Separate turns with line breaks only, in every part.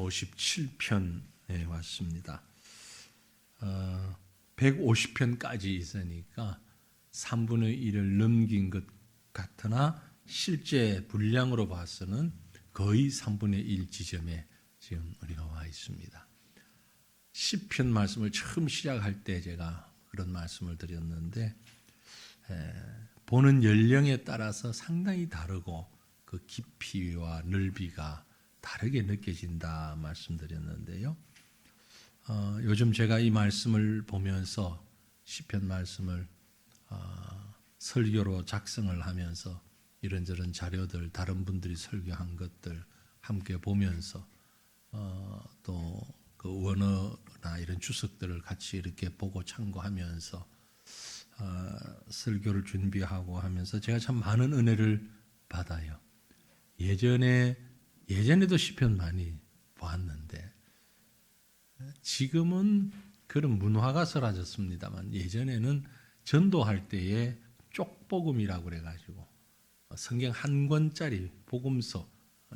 57편에 왔습니다. 150편까지 있으니까 3분의 1을 넘긴 것 같으나 실제 분량으로 봐서는 거의 3분의 1 지점에 지금 우리가 와 있습니다. 10편 말씀을 처음 시작할 때 제가 그런 말씀을 드렸는데 보는 연령에 따라서 상당히 다르고 그 깊이와 넓이가 다르게 느껴진다 말씀드렸는데요. 요즘 제가 이 말씀을 보면서 시편 말씀을 설교로 작성을 하면서 이런저런 자료들 다른 분들이 설교한 것들 함께 보면서 또 그 원어나 이런 주석들을 같이 이렇게 보고 참고하면서 설교를 준비하고 하면서 제가 참 많은 은혜를 받아요. 예전에도 시편 많이 보았는데 지금은 그런 문화가 사라졌습니다만 예전에는 전도할 때에 쪽복음이라고 그래가지고 성경 한 권짜리 복음서,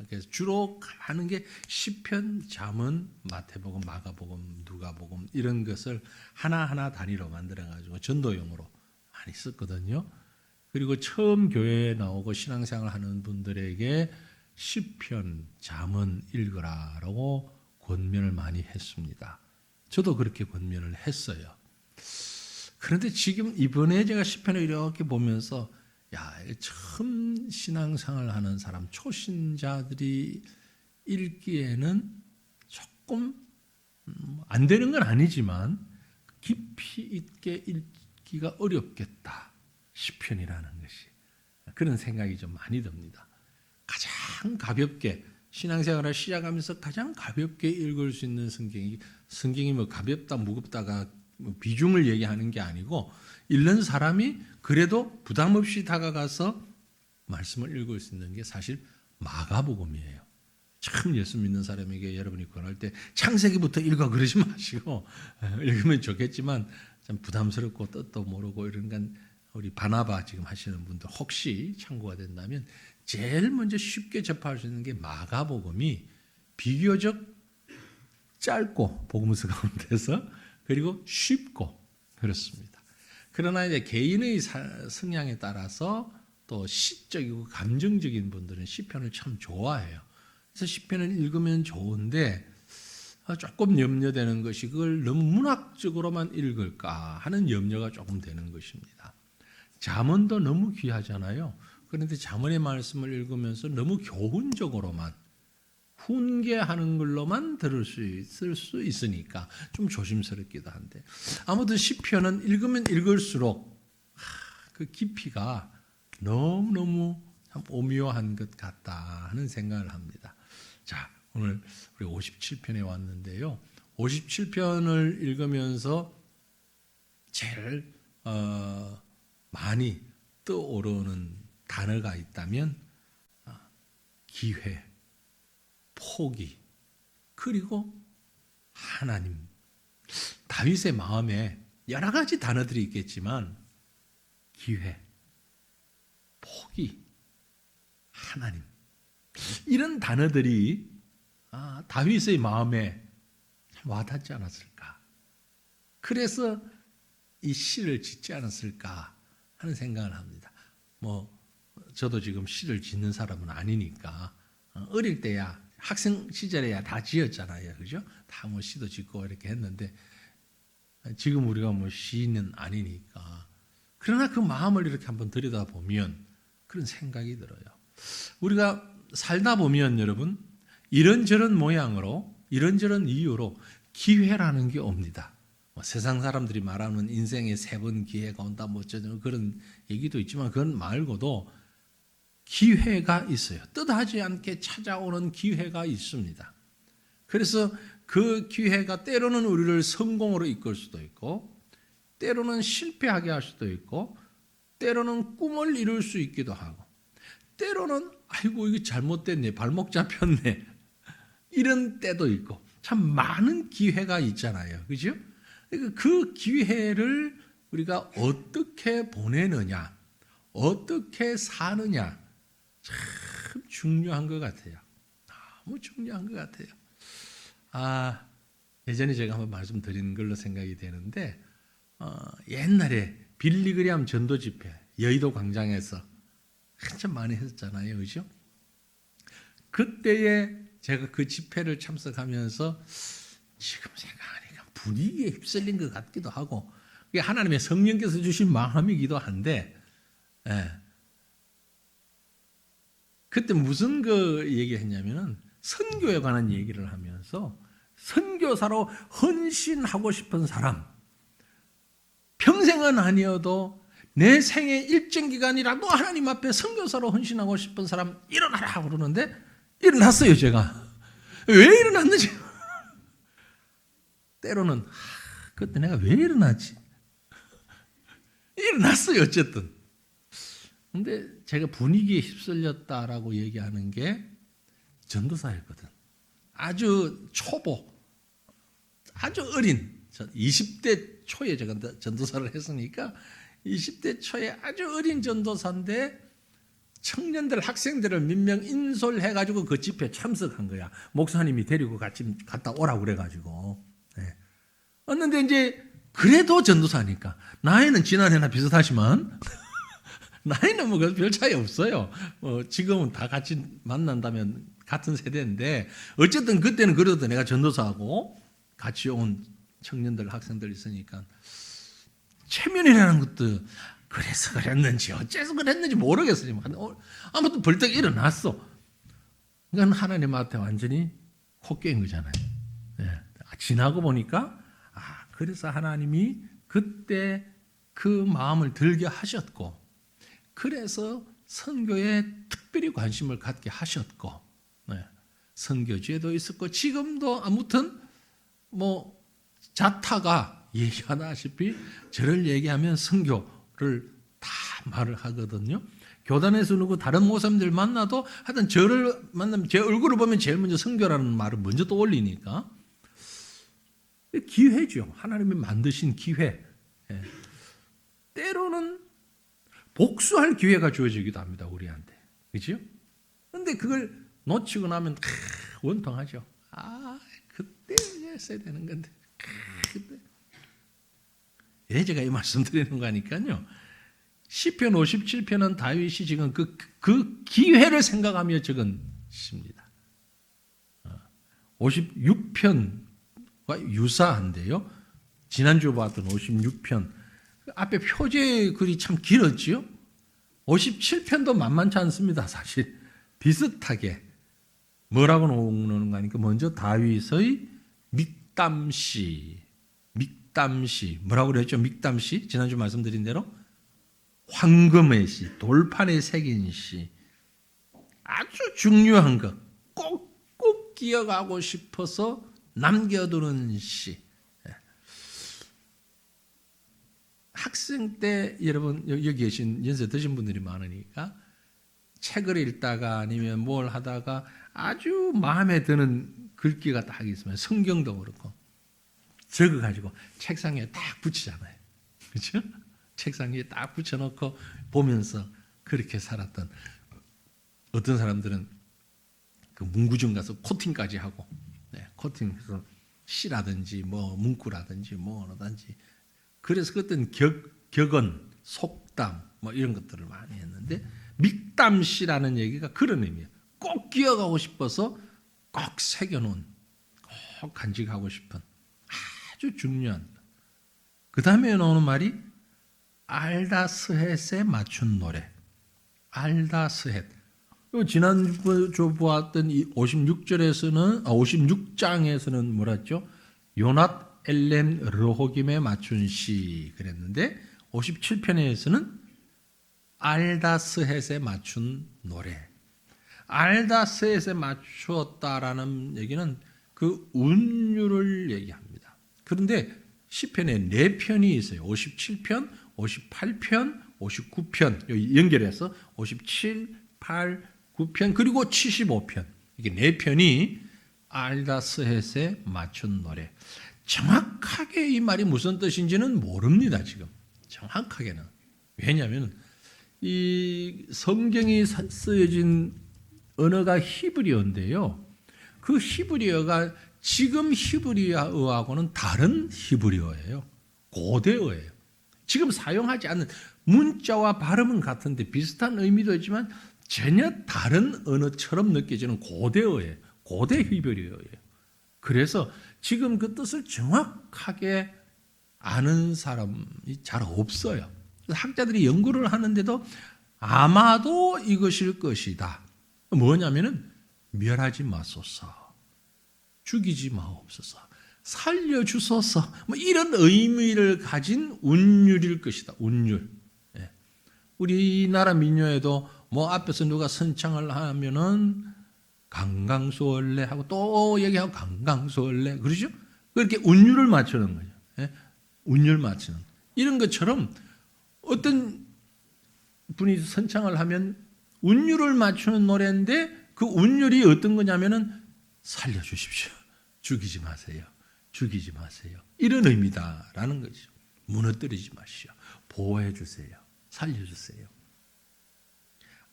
그래서 주로 하는 게 시편, 잠언, 마태복음, 마가복음, 누가복음 이런 것을 하나하나 단위로 만들어가지고 전도용으로 많이 썼거든요. 그리고 처음 교회에 나오고 신앙생활 하는 분들에게 시편, 잠언 읽으라라고 권면을 많이 했습니다. 저도 그렇게 권면을 했어요. 그런데 지금 이번에 제가 시편을 이렇게 보면서 처음 신앙생활 하는 사람, 초신자들이 읽기에는 조금 안 되는 건 아니지만 깊이 있게 읽기가 어렵겠다. 시편이라는 것이. 그런 생각이 좀 많이 듭니다. 가장 가볍게 신앙생활을 시작하면서 가장 가볍게 읽을 수 있는 성경이 뭐 가볍다 무겁다가 비중을 얘기하는 게 아니고 읽는 사람이 그래도 부담 없이 다가가서 말씀을 읽을 수 있는 게 사실 마가복음이에요. 참 예수 믿는 사람에게 여러분이 권할 때 창세기부터 읽어 그러지 마시고 읽으면 좋겠지만 참 부담스럽고 뜻도 모르고 이런 건 우리 바나바 지금 하시는 분들 혹시 참고가 된다면 제일 먼저 쉽게 접할 수 있는 게 마가복음이 비교적 짧고 복음서 가운데서 그리고 쉽고 그렇습니다. 그러나 이제 개인의 성향에 따라서 또 시적이고 감정적인 분들은 시편을 참 좋아해요. 그래서 시편을 읽으면 좋은데 조금 염려되는 것이 그걸 너무 문학적으로만 읽을까 하는 염려가 조금 되는 것입니다. 잠언도 너무 귀하잖아요. 그런데 잠언의 말씀을 읽으면서 너무 교훈적으로만 훈계하는 걸로만 쓸 수 있으니까 좀 조심스럽기도 한데 아무튼 시편은 읽으면 읽을수록 그 깊이가 너무너무 참 오묘한 것 같다 하는 생각을 합니다. 자, 오늘 우리 57편에 왔는데요. 57편을 읽으면서 제일 많이 떠오르는 단어가 있다면 기회, 포기, 그리고 하나님. 다윗의 마음에 여러 가지 단어들이 있겠지만 기회, 포기, 하나님 이런 단어들이 다윗의 마음에 와닿지 않았을까? 그래서 이 시를 짓지 않았을까 하는 생각을 합니다. 저도 지금 시를 짓는 사람은 아니니까 어릴 때야 학생 시절에야 다 지었잖아요. 그죠? 다 시도 짓고 이렇게 했는데 지금 우리가 시인은 아니니까. 그러나 그 마음을 이렇게 한번 들여다보면 그런 생각이 들어요. 우리가 살다 보면 여러분 이런저런 모양으로 이런저런 이유로 기회라는 게 옵니다. 세상 사람들이 말하는 인생에 3번 기회가 온다 그런 얘기도 있지만 그건 말고도 기회가 있어요. 뜻하지 않게 찾아오는 기회가 있습니다. 그래서 그 기회가 때로는 우리를 성공으로 이끌 수도 있고 때로는 실패하게 할 수도 있고 때로는 꿈을 이룰 수 있기도 하고 때로는 아이고 이거 잘못됐네 발목 잡혔네 이런 때도 있고 참 많은 기회가 있잖아요. 그죠? 그 기회를 우리가 어떻게 보내느냐 어떻게 사느냐 참 중요한 것 같아요. 너무 중요한 것 같아요. 예전에 제가 한번 말씀드린 걸로 생각이 되는데 옛날에 빌리그리암 전도 집회 여의도 광장에서 한참 많이 했었잖아요, 그죠? 그때에 제가 그 집회를 참석하면서 지금 생각하니까 분위기에 휩쓸린 것 같기도 하고 그게 하나님의 성령께서 주신 마음이기도 한데, 그때 무슨 그 얘기했냐면은 선교에 관한 얘기를 하면서 선교사로 헌신하고 싶은 사람, 평생은 아니어도 내 생의 일정 기간이라도 하나님 앞에 선교사로 헌신하고 싶은 사람 일어나라 그러는데 일어났어요, 제가. 왜 일어났는지. 때로는 그때 내가 왜 일어났지? 일어났어요, 어쨌든. 근데 제가 분위기에 휩쓸렸다라고 얘기하는 게 전도사였거든. 아주 초보, 아주 어린 20대 초에 제가 전도사를 했으니까 20대 초에 아주 어린 전도사인데 청년들, 학생들을 몇 명 인솔해가지고 그 집회에 참석한 거야. 목사님이 데리고 같이 갔다 오라고 그래가지고. 왔는데 이제 그래도 전도사니까 나이는 지난해나 비슷하지만 나이는 뭐 별 차이 없어요. 지금은 다 같이 만난다면 같은 세대인데 어쨌든 그때는 그래도 내가 전도사하고 같이 온 청년들, 학생들 있으니까 체면이라는 것도 그래서 그랬는지 어째서 그랬는지 모르겠어요. 아무튼 벌떡 일어났어. 그러니까 하나님 앞에 완전히 코 깨인 거잖아요. 지나고 보니까 그래서 하나님이 그때 그 마음을 들게 하셨고 그래서 선교에 특별히 관심을 갖게 하셨고 선교지에도 있었고 지금도 아무튼 뭐 자타가 얘기하다시피 저를 얘기하면 선교를 다 말을 하거든요. 교단에서 누구 다른 모사님들 만나도 하여튼 저를 만나면 제 얼굴을 보면 제일 먼저 선교라는 말을 먼저 떠올리니까 기회죠. 하나님이 만드신 기회. 때로는 복수할 기회가 주어지기도 합니다, 우리한테. 그죠? 근데 그걸 놓치고 나면 원통하죠. 그때 했어야 되는 건데. 그때. 왜 제가 이 말씀 드리는 거니까요. 시편 57편은 다윗이 지금 그 기회를 생각하며 적은 시입니다. 56편과 유사한데요. 지난주 봤던 56편. 앞에 표제 글이 참 길었지요. 57편도 만만치 않습니다, 사실. 비슷하게. 뭐라고 나오는 거 하니까 먼저 다윗의 믹담시. 뭐라고 그랬죠? 믹담시. 지난주 말씀드린 대로 황금의 시, 돌판에 새긴 시. 아주 중요한 것. 꼭 기억하고 싶어서 남겨두는 시. 학생 때 여러분 여기 계신 연세 드신 분들이 많으니까 책을 읽다가 아니면 뭘 하다가 아주 마음에 드는 글귀가 딱 있으면 성경도 그렇고 적어가지고 책상에 딱 붙이잖아요. 그렇죠? 책상 위에 딱 붙여놓고 보면서 그렇게 살았던 어떤 사람들은 그 문구점 가서 코팅까지 하고 코팅해서 시라든지 뭐 문구라든지 뭐라든지 그래서 그때는 격언, 속담 뭐 이런 것들을 많이 했는데 믹담시라는 얘기가 그런 의미예요. 꼭 기억하고 싶어서 꼭 새겨놓은 꼭 간직하고 싶은 아주 중요한 그 다음에 나오는 말이 알다스헷에 맞춘 노래. 알다스헷. 지난주 보았던 이 56장에서는 뭐랬죠? 요낫 엘렘 르호김에 맞춘 시 그랬는데 57편에서는 알다스헷에 맞춘 노래. 알다스헷에 맞추었다라는 얘기는 그 운율을 얘기합니다. 그런데 시편에 4편이 있어요. 57편, 58편, 59편 연결해서 57, 8, 9편 그리고 75편 이게 4편이 알다스헷에 맞춘 노래. 정확하게 이 말이 무슨 뜻인지는 모릅니다. 지금 정확하게는. 왜냐하면 이 성경이 쓰여진 언어가 히브리어인데요. 그 히브리어가 지금 히브리어하고는 다른 히브리어예요. 고대어예요. 지금 사용하지 않는 문자와 발음은 같은데 비슷한 의미도 있지만 전혀 다른 언어처럼 느껴지는 고대어예요. 고대 히브리어예요. 그래서 지금 그 뜻을 정확하게 아는 사람이 잘 없어요. 학자들이 연구를 하는데도 아마도 이것일 것이다. 뭐냐면은 멸하지 마소서, 죽이지 마옵소서, 살려주소서, 뭐 이런 의미를 가진 운율일 것이다. 운율. 예. 우리나라 민요에도 뭐 앞에서 누가 선창을 하면은 강강수월래 하고 또 얘기하고 강강수월래 그러죠? 그렇게 운율을 맞추는 거죠. 예? 운율 맞추는 이런 것처럼 어떤 분이 선창을 하면 운율을 맞추는 노래인데 그 운율이 어떤 거냐면은 살려주십시오. 죽이지 마세요. 죽이지 마세요. 이런 의미다라는 거죠. 무너뜨리지 마시오. 보호해 주세요. 살려주세요.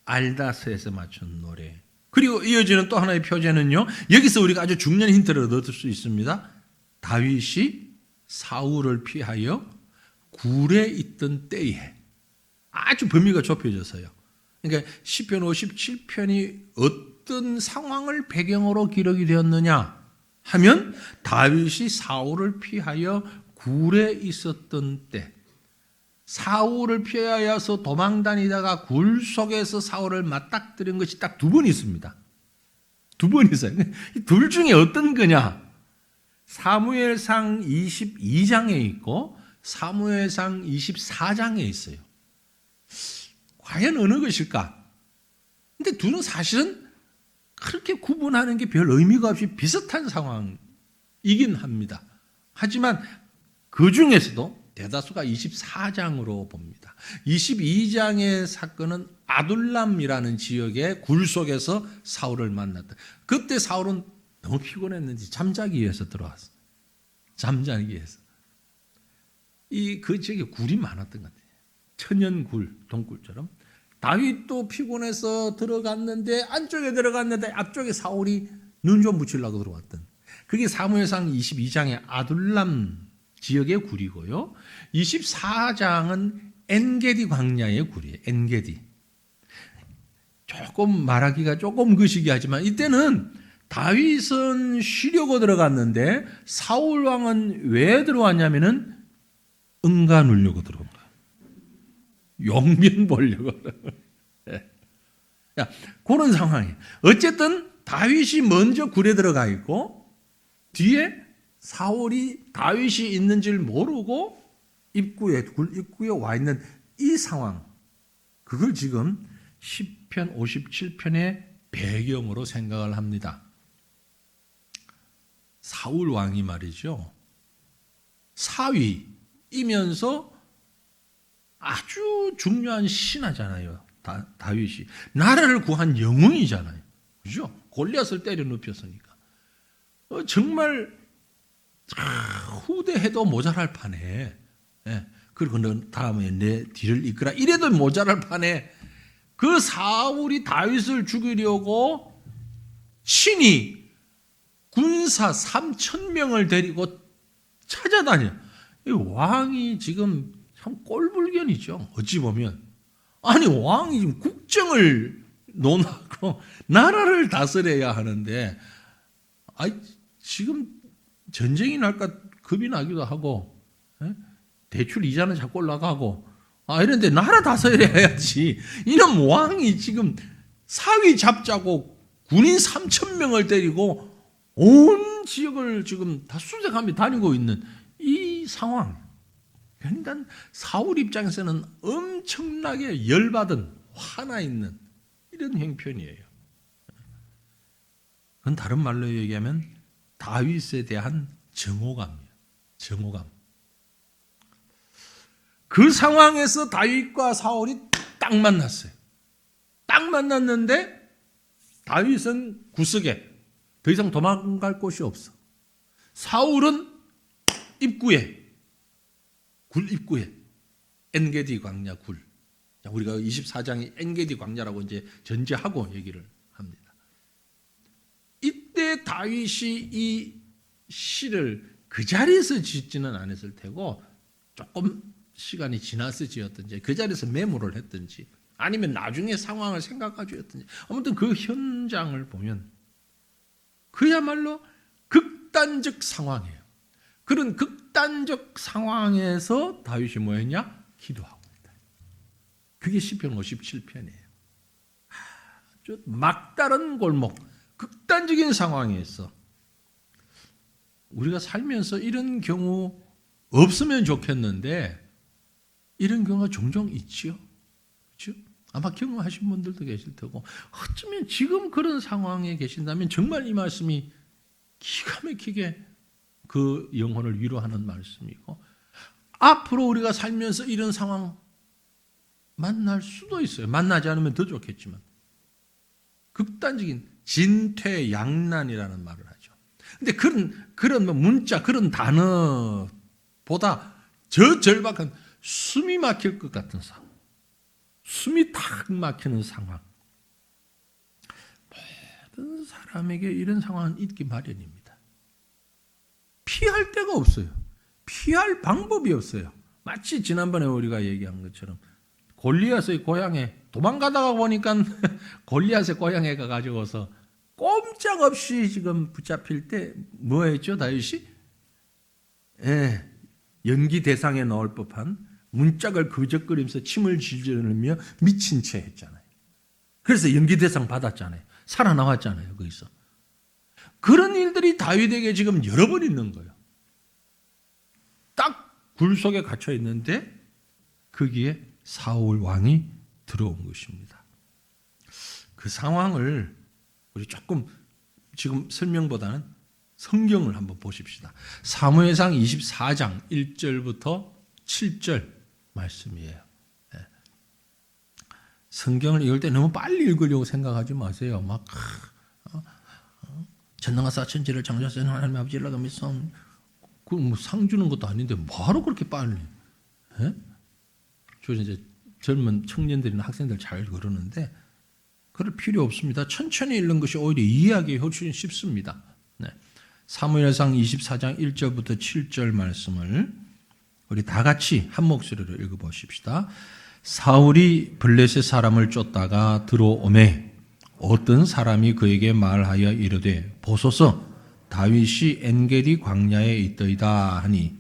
알다스에서 맞춘 노래. 그리고 이어지는 또 하나의 표제는요. 여기서 우리가 아주 중요한 힌트를 얻을 수 있습니다. 다윗이 사울을 피하여 굴에 있던 때에 아주 범위가 좁혀져서요. 그러니까 시편 57편이 어떤 상황을 배경으로 기록이 되었느냐 하면 다윗이 사울을 피하여 굴에 있었던 때, 사울을 피하여서 도망다니다가 굴 속에서 사울을 맞닥뜨린 것이 딱 두 번 있습니다. 두 번 있어요. 둘 중에 어떤 거냐? 사무엘상 22장에 있고 사무엘상 24장에 있어요. 과연 어느 것일까? 근데 둘은 사실은 그렇게 구분하는 게 별 의미가 없이 비슷한 상황이긴 합니다. 하지만 그 중에서도 대다수가 24장으로 봅니다. 22장의 사건은 아둘람이라는 지역의 굴 속에서 사울을 만났다. 그때 사울은 너무 피곤했는지 잠자기 위해서 들어왔어. 잠자기 위해서. 그 지역에 굴이 많았던 것 같아요. 천연굴, 동굴처럼. 다윗도 피곤해서 들어갔는데 안쪽에 들어갔는데 앞쪽에 사울이 눈 좀 붙이려고 들어왔던. 그게 사무엘상 22장의 아둘람 지역의 굴이고요. 24장은 엔게디 광야의 굴이에요. 엔게디. 조금 말하기가 조금 거시기 하지만 이때는 다윗은 쉬려고 들어갔는데 사울 왕은 왜 들어왔냐면은 응가 누려고 들어온 거예요. 용변 보려고. 그런 상황이에요. 어쨌든 다윗이 먼저 굴에 들어가 있고 뒤에 사울이 다윗이 있는 줄 모르고 굴 입구에 와 있는 이 상황, 그걸 지금 시편 57편의 배경으로 생각을 합니다. 사울 왕이 말이죠. 사위이면서 아주 중요한 신하잖아요. 다윗이. 나라를 구한 영웅이잖아요. 그죠? 골리앗을 때려 눕혔으니까. 정말 후대해도 모자랄 판에. 예. 그리고 너 다음에 내 뒤를 이끌어. 이래도 모자랄 판에 그 사울이 다윗을 죽이려고 친히 군사 3,000명을 데리고 찾아다녀. 이 왕이 지금 참 꼴불견이죠. 어찌 보면. 아니 왕이 지금 국정을 논하고 나라를 다스려야 하는데 지금 전쟁이 날까 겁이 나기도 하고 대출 이자는 자꾸 올라가고 이런데 나라 다스려야지. 이놈 왕이 지금 사위 잡자고 군인 3,000명을 데리고 온 지역을 지금 다 수색하며 다니고 있는 이 상황. 그러니까 사울 입장에서는 엄청나게 열받은 화나 있는 이런 형편이에요. 그건 다른 말로 얘기하면 다윗에 대한 정오감이에요. 정오감. 그 상황에서 다윗과 사울이 딱 만났어요. 딱 만났는데 다윗은 구석에 더 이상 도망갈 곳이 없어. 사울은 입구에, 굴 입구에, 엔게디 광야 굴. 우리가 24장이 엔게디 광야라고 이제 전제하고 얘기를 합니다. 이때 다윗이 이 시를 그 자리에서 짓지는 않았을 테고 조금 시간이 지나서 지었든지 그 자리에서 메모를 했든지 아니면 나중에 상황을 생각가지고 했든지 아무튼 그 현장을 보면 그야말로 극단적 상황이에요. 그런 극단적 상황에서 다윗이 뭐했냐? 기도하고 있다. 그게 시편 57편이에요. 아주 막다른 골목, 극단적인 상황에서 우리가 살면서 이런 경우 없으면 좋겠는데 이런 경우가 종종 있지요. 그렇죠? 아마 경험하신 분들도 계실 테고 어쩌면 지금 그런 상황에 계신다면 정말 이 말씀이 기가 막히게 그 영혼을 위로하는 말씀이고 앞으로 우리가 살면서 이런 상황 만날 수도 있어요. 만나지 않으면 더 좋겠지만 극단적인 진퇴양난이라는 말을 하죠. 근데 그런 문자, 그런 단어보다 저 절박한 숨이 막힐 것 같은 상황, 숨이 탁 막히는 상황. 모든 사람에게 이런 상황은 있기 마련입니다. 피할 데가 없어요. 피할 방법이 없어요. 마치 지난번에 우리가 얘기한 것처럼 골리앗의 고향에 도망가다가 보니까 골리앗의 고향에 가가지고서 꼼짝없이 지금 붙잡힐 때 뭐 했죠, 다윗이? 연기 대상에 넣을 법한 문짝을 그적거리면서 침을 질질 흘리며 미친 채 했잖아요. 그래서 연기 대상 받았잖아요. 살아나왔잖아요, 거기서. 그런 일들이 다윗에게 지금 여러 번 있는 거예요. 딱 굴 속에 갇혀 있는데 거기에 사울 왕이 들어온 것입니다. 그 상황을 우리 조금 지금 설명보다는 성경을 한번 보십시다. 사무엘상 24장 1절부터 7절 말씀이에요. 성경을 읽을 때 너무 빨리 읽으려고 생각하지 마세요. 막 전능하사 천지를 창조하신 하나님 아버지를 믿소. 그 상 주는 것도 아닌데 뭐하러 그렇게 빨리? 저 이제 젊은 청년들이나 학생들 잘 그러는데 그럴 필요 없습니다. 천천히 읽는 것이 오히려 이해하기 훨씬 쉽습니다. 사무엘상 24장 1절부터 7절 말씀을 우리 다 같이 한 목소리로 읽어보십시다. 사울이 블레셋 사람을 쫓다가 들어오매 어떤 사람이 그에게 말하여 이르되 보소서 다윗이 엔게디 광야에 있더이다 하니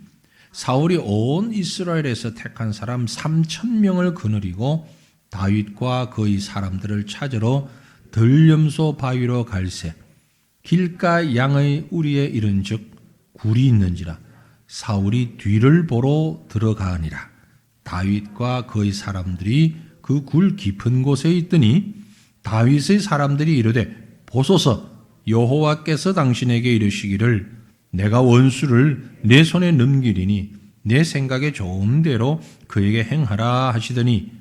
사울이 온 이스라엘에서 택한 사람 3,000명을 거느리고 다윗과 그의 사람들을 찾으러 들염소 바위로 갈새 길가 양의 우리에 이른즉 굴이 있는지라 사울이 뒤를 보러 들어가니라. 다윗과 그의 사람들이 그 굴 깊은 곳에 있더니 다윗의 사람들이 이르되 보소서 여호와께서 당신에게 이르시기를 내가 원수를 내 손에 넘기리니 내 생각에 좋은 대로 그에게 행하라 하시더니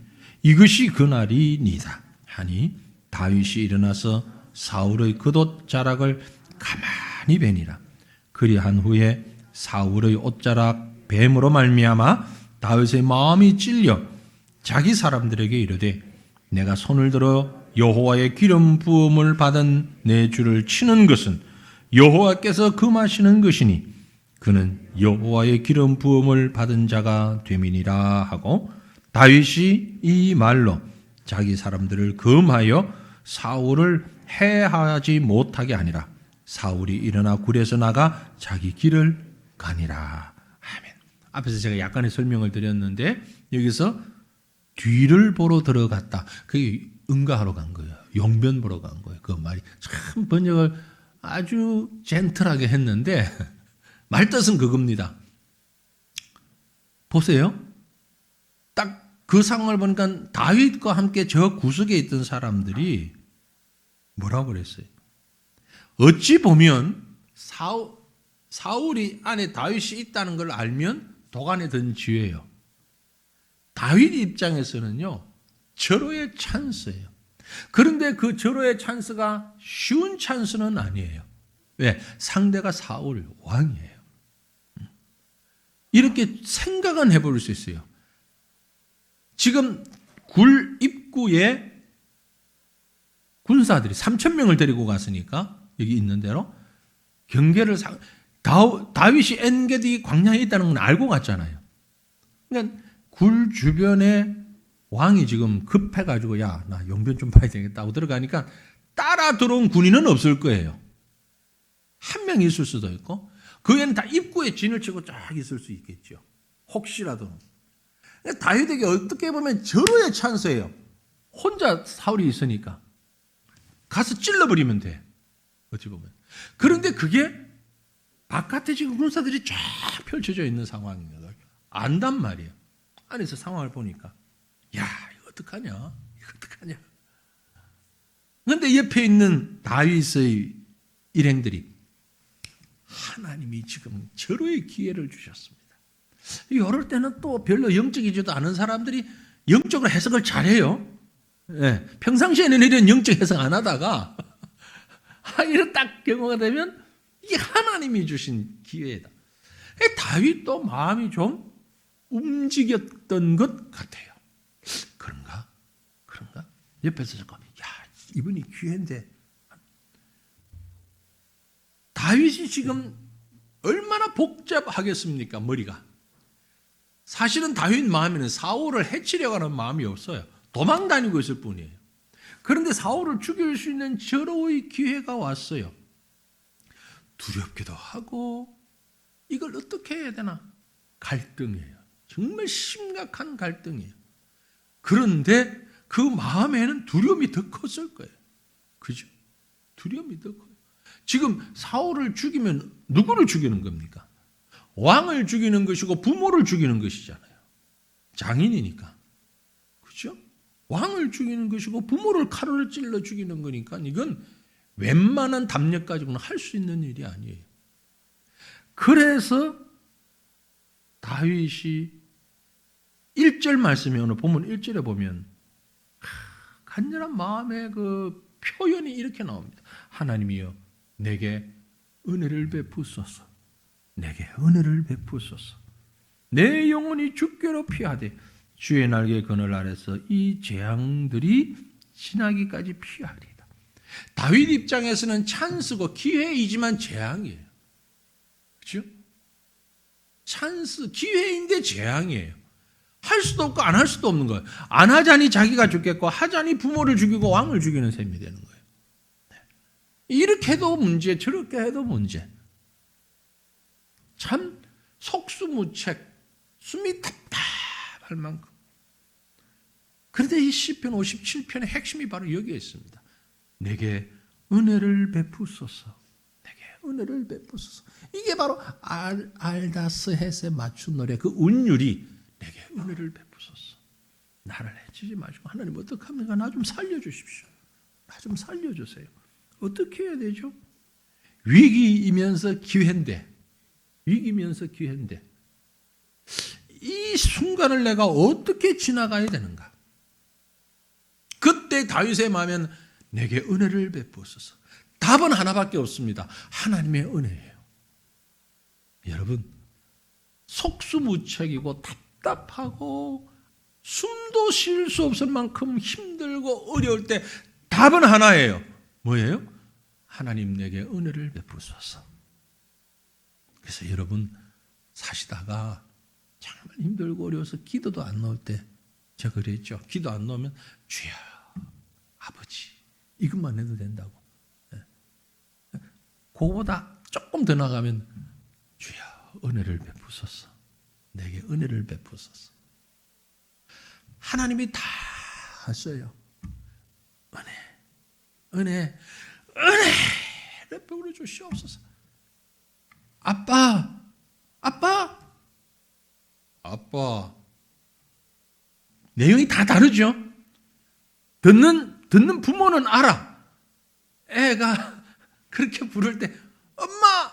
이것이 그날이니이다 하니 다윗이 일어나서 사울의 겉옷자락을 가만히 베니라. 그리한 후에 사울의 옷자락 뱀으로 말미암아 다윗의 마음이 찔려 자기 사람들에게 이르되 내가 손을 들어 여호와의 기름 부음을 받은 내 주를 치는 것은 여호와께서 금하시는 것이니 그는 여호와의 기름 부음을 받은 자가 됨이니라 하고 다윗이 이 말로 자기 사람들을 금하여 사울을 해하지 못하게 하니라. 사울이 일어나 굴에서 나가 자기 길을 가니라. 아멘. 앞에서 제가 약간의 설명을 드렸는데 여기서 뒤를 보러 들어갔다. 그게 응가하러 간 거예요. 용변 보러 간 거예요. 그 말이 참 번역을 아주 젠틀하게 했는데 말뜻은 그겁니다. 보세요. 딱 그 상황을 보니까 다윗과 함께 저 구석에 있던 사람들이 뭐라고 그랬어요? 어찌 보면 사울이 안에 다윗이 있다는 걸 알면 도간에 든 지혜예요. 다윗 입장에서는요. 절호의 찬스예요. 그런데 그 절호의 찬스가 쉬운 찬스는 아니에요. 왜? 상대가 사울 왕이에요. 이렇게 생각은 해볼 수 있어요. 지금 굴 입구에 군사들이 3,000명을 데리고 갔으니까 여기 있는 대로 경계를 다윗이 엔게디 광야에 있다는 건 알고 갔잖아요. 그러니까 굴 주변에 왕이 지금 급해가지고 야, 나 용변 좀 봐야 되겠다고 들어가니까 따라 들어온 군인은 없을 거예요. 한 명 있을 수도 있고 그애는 다 입구에 진을 치고 쫙 있을 수 있겠죠. 혹시라도. 그러니까 다윗에게 어떻게 보면 절호의 찬스예요. 혼자 사울이 있으니까 가서 찔러버리면 돼. 어찌 보면. 그런데 그게 바깥에 지금 군사들이 쫙 펼쳐져 있는 상황인 걸 안단 말이에요. 안에서 상황을 보니까 야, 이거 어떡하냐? 이거 어떡하냐? 그런데 옆에 있는 다윗의 일행들이 하나님이 지금 절호의 기회를 주셨습니다. 이럴 때는 또 별로 영적이지도 않은 사람들이 영적으로 해석을 잘해요. 네, 평상시에는 이런 영적 해석 안 하다가 이런 딱 경우가 되면 이게 하나님이 주신 기회다. 다윗도 마음이 좀 움직였던 것 같아요. 그런가? 옆에서 잠깐, 야, 이분이 기회인데. 다윗이 지금 얼마나 복잡하겠습니까, 머리가. 사실은 다윗 마음에는 사울을 해치려고 하는 마음이 없어요. 도망 다니고 있을 뿐이에요. 그런데 사울을 죽일 수 있는 절호의 기회가 왔어요. 두렵기도 하고 이걸 어떻게 해야 되나? 갈등이에요. 정말 심각한 갈등이에요. 그런데 그 마음에는 두려움이 더 컸을 거예요. 그죠? 두려움이 더 커요. 지금 사울을 죽이면 누구를 죽이는 겁니까? 왕을 죽이는 것이고 부모를 죽이는 것이잖아요. 장인이니까. 그죠? 왕을 죽이는 것이고 부모를 칼을 찔러 죽이는 거니까 이건 웬만한 담력 가지고는 할 수 있는 일이 아니에요. 그래서 다윗이 1절 말씀에 오늘 본문 1절에 보면 간절한 마음의 그 표현이 이렇게 나옵니다. 하나님이여 내게 은혜를 베푸소서. 내게 은혜를 베푸소서. 내 영혼이 주께로 피하되 주의 날개 그늘 아래서 이 재앙들이 지나기까지 피하리이다. 다윗 입장에서는 찬스고 기회이지만 재앙이에요. 그렇죠? 찬스, 기회인데 재앙이에요. 할 수도 없고 안 할 수도 없는 거예요. 안 하자니 자기가 죽겠고 하자니 부모를 죽이고 왕을 죽이는 셈이 되는 거예요. 이렇게 해도 문제, 저렇게 해도 문제. 참 속수무책, 숨이 답답할 만큼. 그런데 이 시편 57편의 핵심이 바로 여기에 있습니다. 내게 은혜를 베푸소서. 내게 은혜를 베푸소서. 이게 바로 알다스 헷에 맞춘 노래, 그 운율이 내게 은혜를 베푸소서. 나를 해치지 마시고 하나님 어떡합니까? 나 좀 살려주십시오. 나 좀 살려주세요. 어떻게 해야 되죠? 위기이면서 기회인데, 위기면서 기회인데 이 순간을 내가 어떻게 지나가야 되는가? 그때 다윗의 마음엔 내게 은혜를 베푸소서. 답은 하나밖에 없습니다. 하나님의 은혜예요. 여러분, 속수무책이고 답답하고 숨도 쉴 수 없을 만큼 힘들고 어려울 때 답은 하나예요. 뭐예요? 하나님 내게 은혜를 베푸소서. 그래서 여러분 사시다가 정말 힘들고 어려워서 기도도 안 나올 때 제가 그랬죠. 기도 안 나오면 주여 아버지 이것만 해도 된다고. 그거보다 조금 더 나가면 주여 은혜를 베푸소서. 내게 은혜를 베푸소서. 하나님이 다 하셔요. 은혜를 베풀어 주시옵소서. 아빠. 내용이 다 다르죠. 듣는 부모는 알아. 애가 그렇게 부를 때 엄마.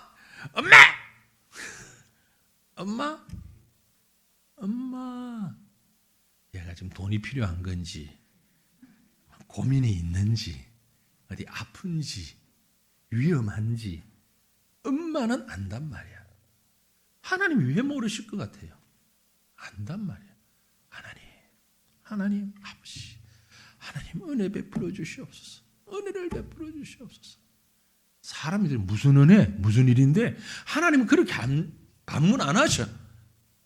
얘가 좀 돈이 필요한 건지, 고민이 있는지, 어디 아픈지, 위험한지, 엄마는 안단 말이야. 하나님이 왜 모르실 것 같아요? 안단 말이야. 하나님, 아버지, 하나님 은혜 베풀어 주시옵소서. 은혜를 베풀어 주시옵소서. 사람들이 무슨 은혜, 무슨 일인데 하나님은 그렇게 반문 안 하셔.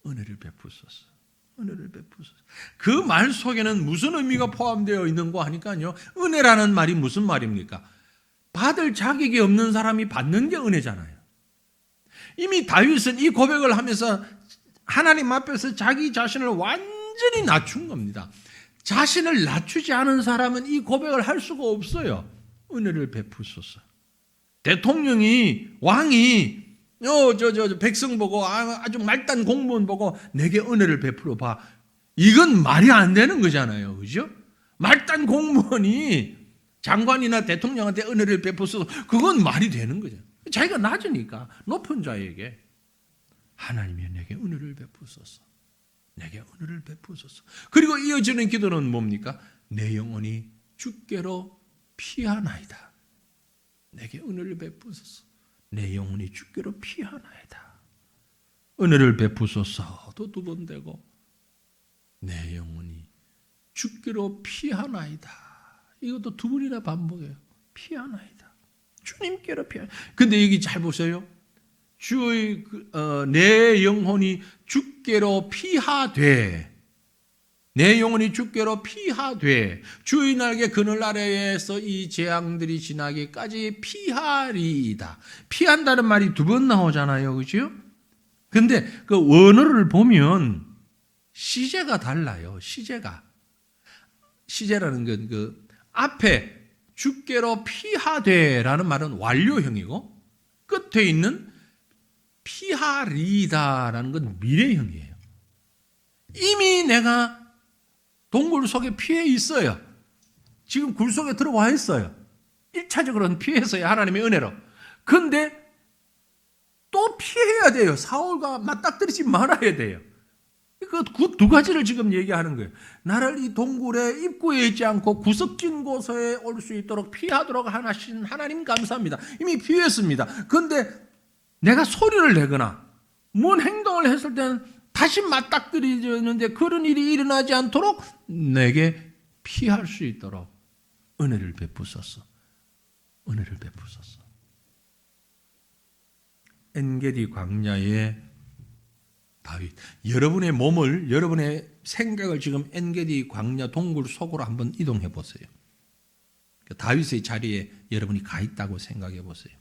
은혜를 베푸소서. 은혜를 베푸소서. 그 말 속에는 무슨 의미가 포함되어 있는 거 하니까요. 은혜라는 말이 무슨 말입니까? 받을 자격이 없는 사람이 받는 게 은혜잖아요. 이미 다윗은 이 고백을 하면서 하나님 앞에서 자기 자신을 완전히 낮춘 겁니다. 자신을 낮추지 않은 사람은 이 고백을 할 수가 없어요. 은혜를 베푸소서. 대통령이, 왕이 백성 보고 아주 말단 공무원 보고 내게 은혜를 베풀어 봐. 이건 말이 안 되는 거잖아요. 그죠? 말단 공무원이 장관이나 대통령한테 은혜를 베풀어서 그건 말이 되는 거죠. 자기가 낮으니까 높은 자에게 하나님이 내게 은혜를 베푸소서. 내게 은혜를 베푸소서. 그리고 이어지는 기도는 뭡니까? 내 영혼이 주께로 피하나이다. 내게 은혜를 베푸소서. 내 영혼이 주께로 피하나이다. 은혜를 베푸소서도 두 번 되고 내 영혼이 주께로 피하나이다. 이것도 두 번이나 반복해요. 피하나이다. 주님께로 피하나이다. 근데 여기 잘 보세요. 내 영혼이 주께로 피하되 내 영혼이 주께로 피하되 주인에게 그늘 아래에서 이 재앙들이 지나기까지 피하리이다. 피한다는 말이 두 번 나오잖아요. 그죠? 근데 그 원어를 보면 시제가 달라요. 시제라는 건 그 앞에 주께로 피하되라는 말은 완료형이고 끝에 있는 피하리다라는 건 미래형이에요. 이미 내가 동굴 속에 피해 있어요. 지금 굴 속에 들어와 있어요. 1차적으로는 피해서요. 하나님의 은혜로. 그런데 또 피해야 돼요. 사울과 맞닥뜨리지 말아야 돼요. 그 두 가지를 지금 얘기하는 거예요. 나를 이 동굴의 입구에 있지 않고 구석진 곳에 올 수 있도록 피하도록 하신 하나님 감사합니다. 이미 피했습니다. 그런데 내가 소리를 내거나 뭔 행동을 했을 때는 다시 맞닥뜨리는데 그런 일이 일어나지 않도록 내게 피할 수 있도록 은혜를 베푸소서. 은혜를 베푸소서. 엔게디 광야의 다윗, 여러분의 몸을, 여러분의 생각을 지금 엔게디 광야 동굴 속으로 한번 이동해 보세요. 다윗의 자리에 여러분이 가 있다고 생각해 보세요.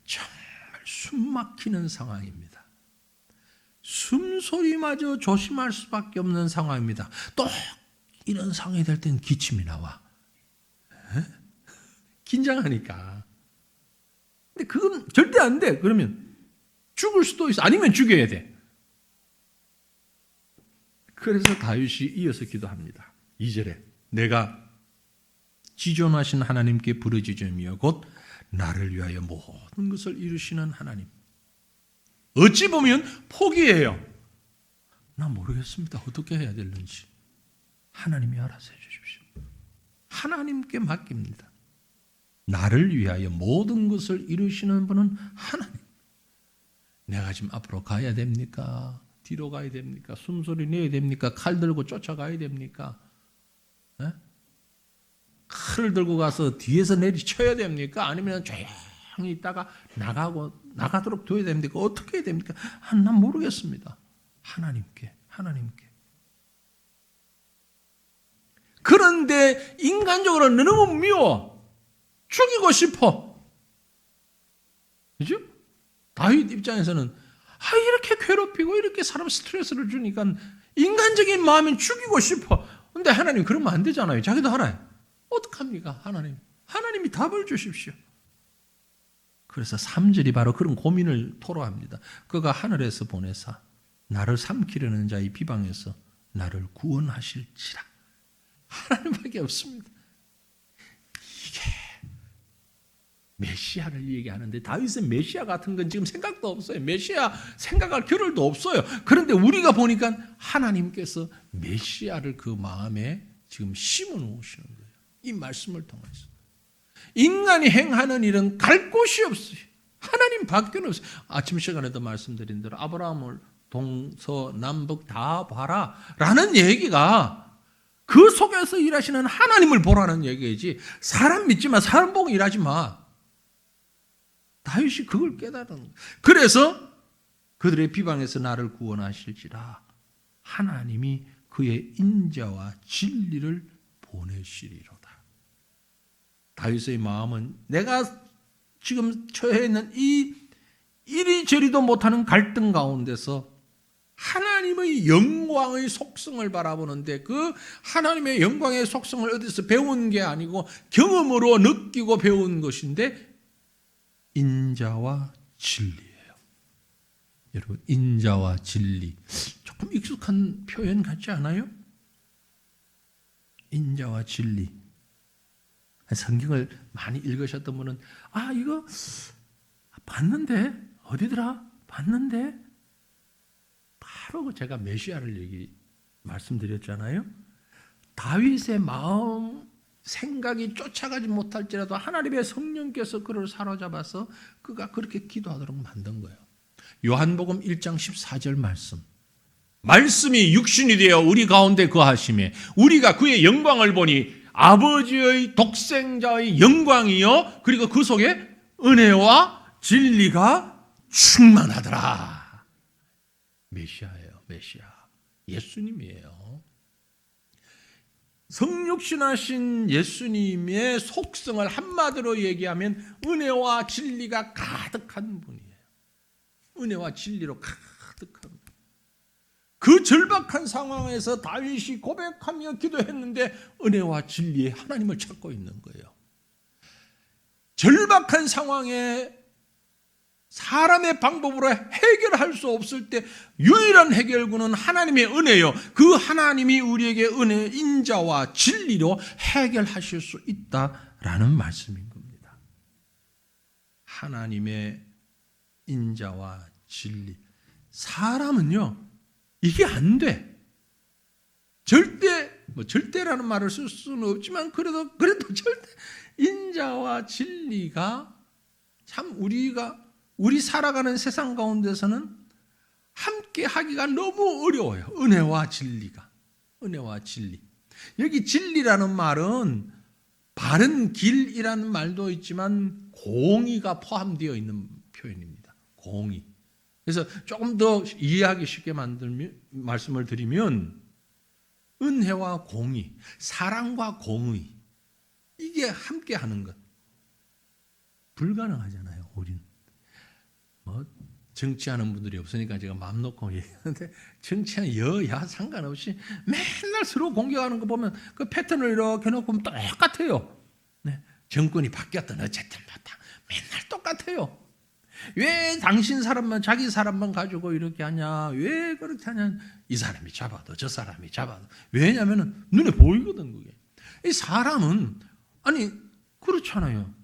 정말 숨 막히는 상황입니다. 숨소리마저 조심할 수밖에 없는 상황입니다. 또 이런 상황이 될 땐 기침이 나와. 긴장하니까. 근데 그건 절대 안 돼. 그러면 죽을 수도 있어. 아니면 죽여야 돼. 그래서 다윗이 이어서 기도합니다. 2절에 내가 지존하신 하나님께 부르짖으며 곧 나를 위하여 모든 것을 이루시는 하나님. 어찌 보면 포기해요. 나 모르겠습니다. 어떻게 해야 되는지. 하나님이 알아서 해주십시오. 하나님께 맡깁니다. 나를 위하여 모든 것을 이루시는 분은 하나님. 내가 지금 앞으로 가야 됩니까? 뒤로 가야 됩니까? 숨소리 내야 됩니까? 칼 들고 쫓아가야 됩니까? 네? 칼을 들고 가서 뒤에서 내리쳐야 됩니까? 아니면 조용히 있다가 나가도록 둬야 됩니까? 어떻게 해야 됩니까? 난 모르겠습니다. 하나님께. 그런데 인간적으로 너무 미워. 죽이고 싶어. 그죠? 다윗 입장에서는 이렇게 괴롭히고 이렇게 사람 스트레스를 주니까 인간적인 마음은 죽이고 싶어. 근데 하나님 그러면 안 되잖아요. 자기도 알아요. 어떡합니까? 하나님이 답을 주십시오. 그래서 3절이 바로 그런 고민을 토로합니다. 그가 하늘에서 보내사 나를 삼키려는 자의 비방에서 나를 구원하실지라. 하나님밖에 없습니다. 이게 메시아를 얘기하는데 다윗은 메시아 같은 건 지금 생각도 없어요. 메시아 생각할 겨를도 없어요. 그런데 우리가 보니까 하나님께서 메시아를 그 마음에 지금 심어 놓으시는 거예요. 이 말씀을 통해서. 인간이 행하는 일은 갈 곳이 없어요. 하나님 밖에는 없어요. 아침 시간에도 말씀드린 대로 아브라함을 동서남북 다 봐라 라는 얘기가 그 속에서 일하시는 하나님을 보라는 얘기이지 사람 믿지 마. 사람 보고 일하지 마. 다윗이 그걸 깨달은 거예요. 그래서 그들의 비방에서 나를 구원하실지라 하나님이 그의 인자와 진리를 보내시리로다. 다윗의 마음은 내가 지금 처해 있는 이 이리저리도 못하는 갈등 가운데서 하나님의 영광의 속성을 바라보는데 그 하나님의 영광의 속성을 어디서 배운 게 아니고 경험으로 느끼고 배운 것인데 인자와 진리예요. 여러분, 인자와 진리 조금 익숙한 표현 같지 않아요? 인자와 진리. 성경을 많이 읽으셨던 분은 이거 봤는데 어디더라? 봤는데 바로 제가 메시아를 말씀드렸잖아요. 다윗의 마음 생각이 쫓아가지 못할지라도 하나님의 성령께서 그를 사로잡아서 그가 그렇게 기도하도록 만든 거예요. 요한복음 1장 14절 말씀이 육신이 되어 우리 가운데 거하심에 우리가 그의 영광을 보니 아버지의 독생자의 영광이요 그리고 그 속에 은혜와 진리가 충만하더라. 메시아예요. 메시아. 예수님이에요. 성육신하신 예수님의 속성을 한마디로 얘기하면 은혜와 진리가 가득한 분이에요. 은혜와 진리로 가득한 분. 그 절박한 상황에서 다윗이 고백하며 기도했는데 은혜와 진리의 하나님을 찾고 있는 거예요. 절박한 상황에 사람의 방법으로 해결할 수 없을 때 유일한 해결구는 하나님의 은혜요. 그 하나님이 우리에게 은혜, 인자와 진리로 해결하실 수 있다라는 말씀인 겁니다. 하나님의 인자와 진리. 사람은요, 이게 안 돼. 절대라는 말을 쓸 수는 없지만 그래도 절대 인자와 진리가 참 우리 살아가는 세상 가운데서는 함께 하기가 너무 어려워요. 은혜와 진리가. 은혜와 진리. 여기 진리라는 말은 바른 길이라는 말도 있지만 공의가 포함되어 있는 표현입니다. 공의. 그래서 조금 더 이해하기 쉽게 말씀을 드리면 은혜와 공의, 사랑과 공의 이게 함께 하는 것. 불가능하잖아요. 우리는. 정치하는 분들이 없으니까 제가 마음 놓고 얘기하는데 정치하는 여야 상관없이 맨날 서로 공격하는 거 보면 그 패턴을 이렇게 놓고 똑같아요. 네. 정권이 바뀌었든 어쨌든 맨날 똑같아요. 왜 당신 사람만 자기 사람만 가지고 이렇게 하냐? 왜 그렇게 하냐? 이 사람이 잡아도 저 사람이 잡아도. 왜냐하면 눈에 보이거든 그게. 이 사람은 그렇잖아요.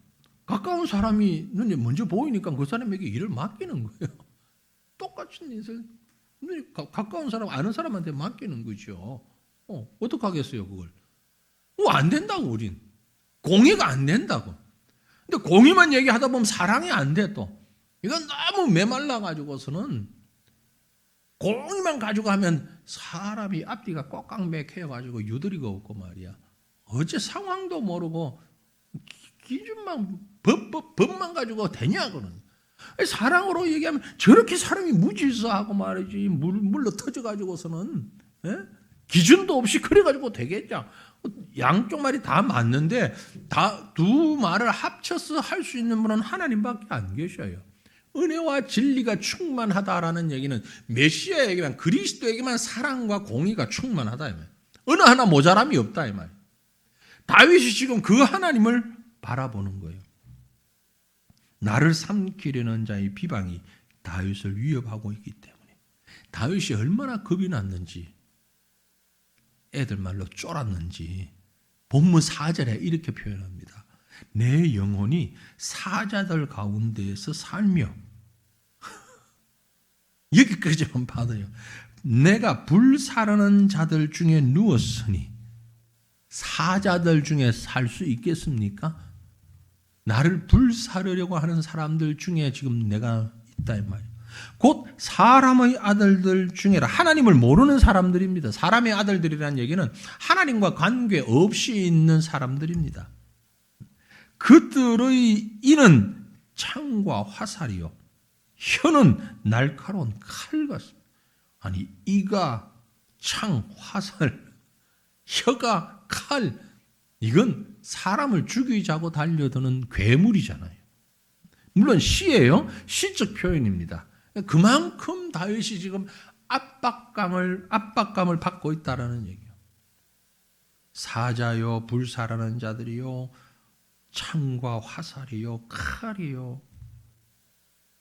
가까운 사람이 눈에 먼저 보이니까 그 사람에게 일을 맡기는 거예요. 똑같은 인생. 눈이 가까운 사람, 아는 사람한테 맡기는 거죠. 어떡하겠어요, 그걸? 안 된다고, 우린. 공의가 안 된다고. 근데 공의만 얘기하다 보면 사랑이 안 돼, 또. 이건 너무 메말라가지고서는 공의만 가지고 하면 사람이 앞뒤가 꽉꽉맥혀가지고 유도리가 없고 말이야. 어째 상황도 모르고 기준만 법만 가지고 되냐고는. 사랑으로 얘기하면 저렇게 사람이 무질서하고 말이지 물러 터져가지고서는 기준도 없이 그래가지고 되겠죠. 양쪽 말이 다 맞는데 두 말을 합쳐서 할 수 있는 분은 하나님밖에 안 계셔요. 은혜와 진리가 충만하다라는 얘기는 메시아에게만 그리스도에게만 사랑과 공의가 충만하다 이 말. 어느 하나 모자람이 없다 이 말. 다윗이 지금 그 하나님을 바라보는 거예요. 나를 삼키려는 자의 비방이 다윗을 위협하고 있기 때문에 다윗이 얼마나 겁이 났는지 애들 말로 쫄았는지 본문 4절에 이렇게 표현합니다. 내 영혼이 사자들 가운데에서 살며 여기까지만 받아요. 내가 불사르는 자들 중에 누웠으니 사자들 중에 살 수 있겠습니까? 나를 불사르려고 하는 사람들 중에 지금 내가 있다 이 말이에요. 곧 사람의 아들들 중에라. 하나님을 모르는 사람들입니다. 사람의 아들들이라는 얘기는 하나님과 관계없이 있는 사람들입니다. 그들의 이는 창과 화살이요 혀는 날카로운 칼 같습니다. 아니 이가 창, 화살, 혀가 칼, 이건 사람을 죽이자고 달려드는 괴물이잖아요. 물론 시예요. 시적 표현입니다. 그만큼 다윗이 지금 압박감을 받고 있다라는 얘기예요. 사자요, 불사라는 자들이요, 창과 화살이요, 칼이요.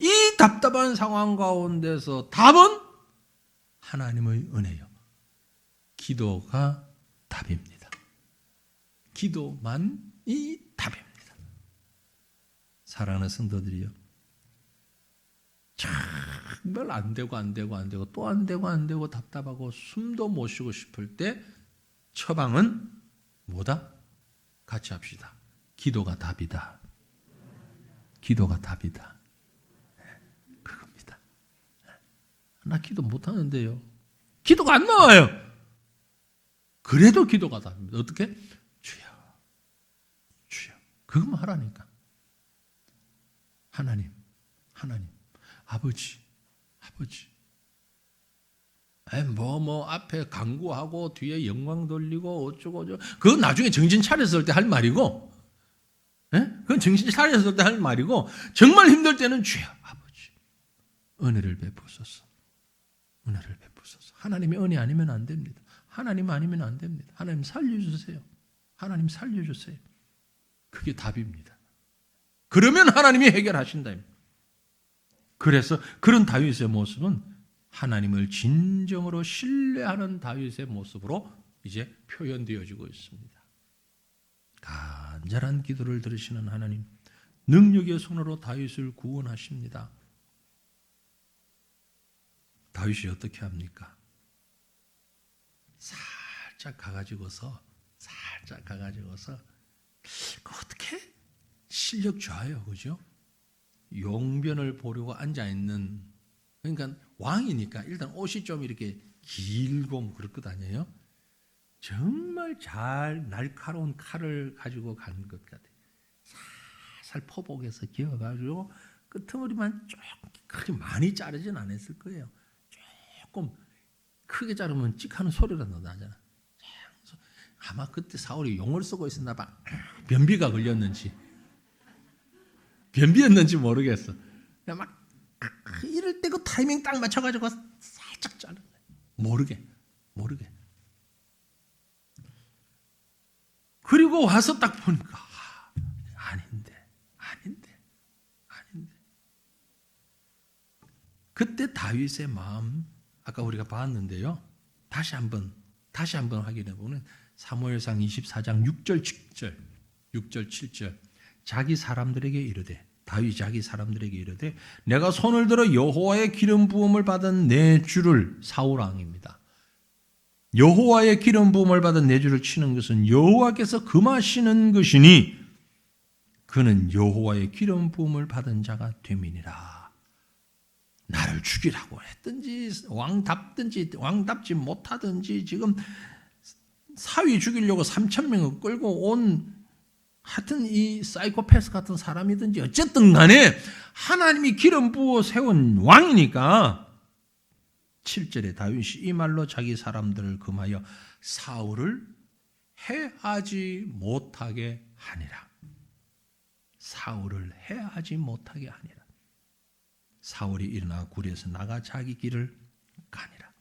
이 답답한 상황 가운데서 답은 하나님의 은혜요. 기도가 답입니다. 기도만이 답입니다. 사랑하는 성도들이요. 정말 안 되고 또 안 되고 답답하고 숨도 못 쉬고 싶을 때 처방은 뭐다? 같이 합시다. 기도가 답이다. 기도가 답이다. 그겁니다. 나 기도 못 하는데요. 기도가 안 나와요. 그래도 기도가 답입니다. 어떻게? 주여. 그것만 하라니까. 하나님. 아버지. 앞에 강구하고 뒤에 영광 돌리고 어쩌고 그건 나중에 정신 차렸을 때 할 말이고, 그건 정신 차렸을 때 할 말이고, 정말 힘들 때는 주여 아버지 은혜를 베푸소서. 하나님의 은혜 아니면 안 됩니다. 하나님 아니면 안 됩니다. 하나님 살려주세요. 그게 답입니다. 그러면 하나님이 해결하신다. 그래서 그런 다윗의 모습은 하나님을 진정으로 신뢰하는 다윗의 모습으로 이제 표현되어지고 있습니다. 간절한 기도를 들으시는 하나님, 능력의 손으로 다윗을 구원하십니다. 다윗이 어떻게 합니까? 살짝 가가지고서 어떻게 실력 좋아요, 그죠? 용변을 보려고 앉아있는, 그러니까 왕이니까 일단 옷이 좀 이렇게 길고 그럴 것 아니에요? 정말 잘 날카로운 칼을 가지고 간 것 같아요. 살살 포복해서 기어가지고 끄트머리만 조금 크게 많이 자르진 않았을 거예요. 조금 크게 자르면 찍하는 소리가 나잖아. 아마 그때 사울이 용을 쓰고 있었나 봐. 변비가 걸렸는지 모르겠어. 막 이럴 때 그 타이밍 딱 맞춰가지고 살짝 자른 거예요. 모르게. 그리고 와서 딱 보니까 아닌데. 그때 다윗의 마음, 아까 우리가 봤는데요. 다시 한번 확인해 보면 사무엘상 24장 6절 7절 자기 사람들에게 이르되, 다윗 자기 사람들에게 이르되, 내가 손을 들어 여호와의 기름 부음을 받은 내 주를, 사울 왕입니다. 여호와의 기름 부음을 받은 내 주를 치는 것은 여호와께서 금하시는 것이니 그는 여호와의 기름 부음을 받은 자가 됨이니라. 나를 죽이라고 했든지 왕답지 못하든지 지금 사위 죽이려고 3,000명을 끌고 온 하여튼 이 사이코패스 같은 사람이든지 어쨌든 간에 하나님이 기름 부어 세운 왕이니까 7절에 다윗이 이 말로 자기 사람들을 금하여 사울을 해하지 못하게 하니라. 사울이 일어나 굴에서 나가 자기 길을 가니라.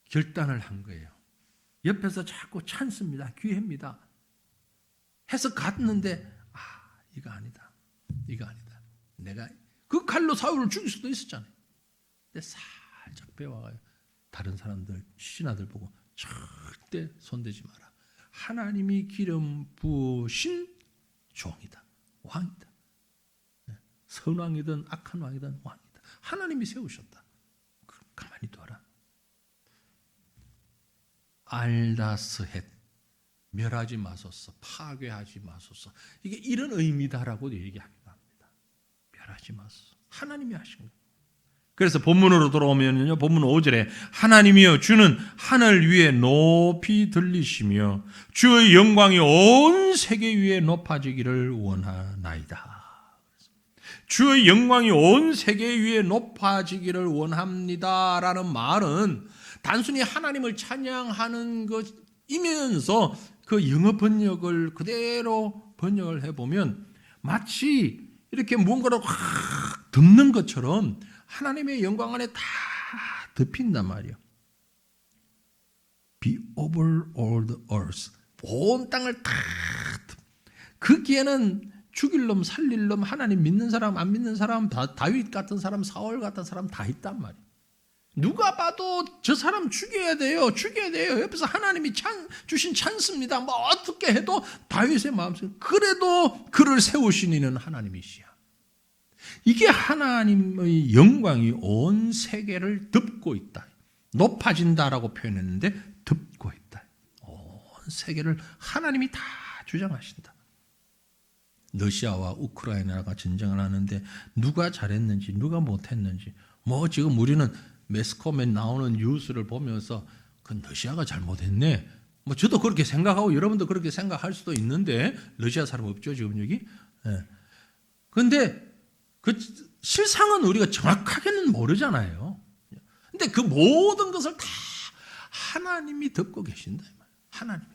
결단을 한 거예요. 옆에서 자꾸 찬습니다. 기회입니다. 해서 갔는데 이거 아니다. 내가 그 칼로 사울을 죽일 수도 있었잖아요. 근데 살짝 배워가요. 다른 사람들, 신하들 보고 절대 손대지 마라. 하나님이 기름 부으신 종이다. 왕이다. 선왕이든 악한 왕이든 왕이다. 하나님이 세우셨다. 그럼 가만히 둬라. 알다스헷, 멸하지 마소서, 파괴하지 마소서. 이게 이런 의미다라고 얘기하기도 합니다. 멸하지 마소서. 하나님이 하신 거예요. 그래서 본문으로 돌아오면요, 본문 5절에 하나님이여 주는 하늘 위에 높이 들리시며 주의 영광이 온 세계 위에 높아지기를 원하나이다. 주의 영광이 온 세계 위에 높아지기를 원합니다라는 말은 단순히 하나님을 찬양하는 것이면서 그 영어 번역을 그대로 번역을 해보면 마치 이렇게 무언가를 확 덮는 것처럼 하나님의 영광 안에 다 덮인단 말이에요. Be over all the earth. 온 땅을 다 거기에는 죽일 놈, 살릴 놈, 하나님 믿는 사람, 안 믿는 사람, 다윗 같은 사람, 사울 같은 사람 다 있단 말이에요. 누가 봐도 저 사람 죽여야 돼요. 죽여야 돼요. 옆에서 하나님이 주신 찬스입니다. 뭐 어떻게 해도 다윗의 마음속에 그래도 그를 세우신 이는 하나님이시야. 이게 하나님의 영광이 온 세계를 덮고 있다. 높아진다라고 표현했는데 덮고 있다. 온 세계를 하나님이 다 주장하신다. 러시아와 우크라이나가 전쟁을 하는데 누가 잘했는지 누가 못했는지 뭐 지금 우리는 매스컴에 나오는 뉴스를 보면서 그 러시아가 잘못했네. 뭐 저도 그렇게 생각하고 여러분도 그렇게 생각할 수도 있는데 러시아 사람 없죠 지금 여기. 그런데 그 실상은 우리가 정확하게는 모르잖아요. 근데 그 모든 것을 다 하나님이 덮고 계신다. 하나님이.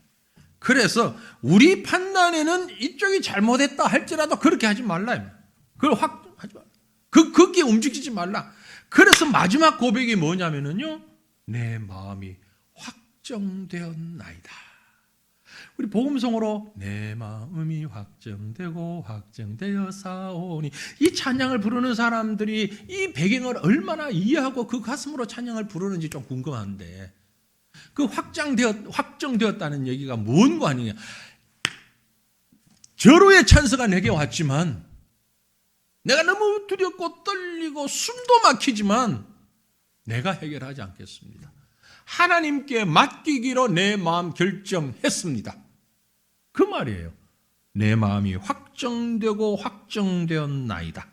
그래서 우리 판단에는 이쪽이 잘못했다 할지라도 그렇게 하지 말라. 그걸 확 하지 말라. 거기에 움직이지 말라. 그래서 마지막 고백이 뭐냐면요. 내 마음이 확정되었나이다. 우리 복음성으로 내 마음이 확정되고 확정되어 사오니 이 찬양을 부르는 사람들이 이 배경을 얼마나 이해하고 그 가슴으로 찬양을 부르는지 좀 궁금한데 그 확정되었다는 얘기가 뭔 관이냐. 절호의 찬스가 내게 왔지만 내가 너무 두렵고 떨리고 숨도 막히지만 내가 해결하지 않겠습니다. 하나님께 맡기기로 내 마음 결정했습니다. 그 말이에요. 내 마음이 확정되고 확정되었나이다.